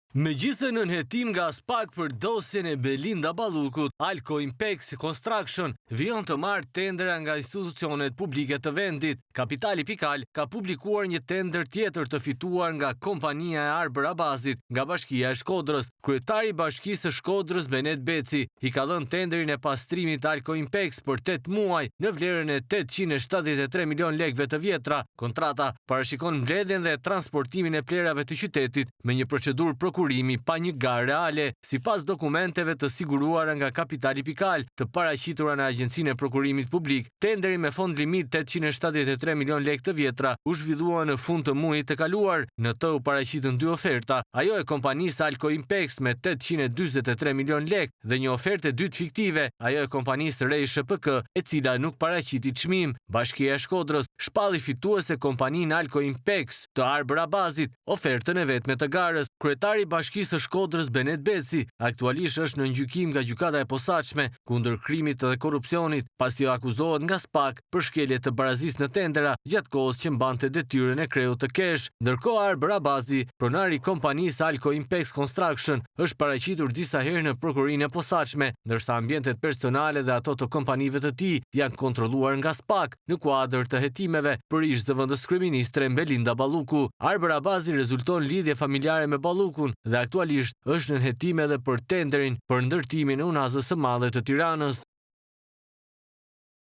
Megjithëse në nënhetim nga SPAK për dosjen e Belinda Ballukut, Alko Impex Construction vijon të marrë tendera nga institucionet publike të vendit. Kapitali Pikal ka publikuar një tender tjetër të fituar nga kompania e Arbër Abazit nga Bashkia e Shkodrës. Kryetari i Bashkisë së Shkodrës Benet Beci i ka dhënë tenderin e pastrimit Alko Impex për 8 muaj në vlerën e 873 milion lekëve të vjetra. Kontrata parashikon mbledhjen dhe transportimin e plerave të qytetit me një procedurë prokurimi pa një garë reale, sipas dokumenteve të siguruara nga Kapitali Pikal, të paraqitura në Agjencinë e Prokurimit Publik. Tenderi me fond limit 873 milion lekë të vjetra u zhvillua në fund të muajit të kaluar. Në të u paraqitën 2 oferta, ajo e kompanisë Alko Impex me 843 milion lekë dhe një ofertë e dytë fiktive, ajo e kompanisë Rej SHPK, e cila nuk paraqiti çmim. Bashkia e Shkodrës shpalli fituese kompaninë Alko Impex të Arbër Abazit, ofertën e vetme të garës. Kryetari i Bashkisë së Shkodrës Benet Beci aktualisht është në gjykim nga gjykata e posaçme kundër krimit dhe korrupsionit, pasi akuzohet nga SPAK për shkelje të barazisë në tendera gjatë kohës që mbante detyrën e kreut të kesh. Ndërkohë Arbër Abazi, pronari i kompanisë Alko Impex Construction, është paraqitur disa herë në prokurinë e posaçme, ndërsa ambientet personale dhe ato të kompanive të tij janë kontrolluar nga SPAK në kuadër të hetimeve për ish-zëvendës kryeministre Belinda Balluku. Arbër Abazi rezulton lidhje familjare me Ballukun dhe aktualisht është në hetime edhe për tenderin për ndërtimin e Unazës së Madhe të Tiranës.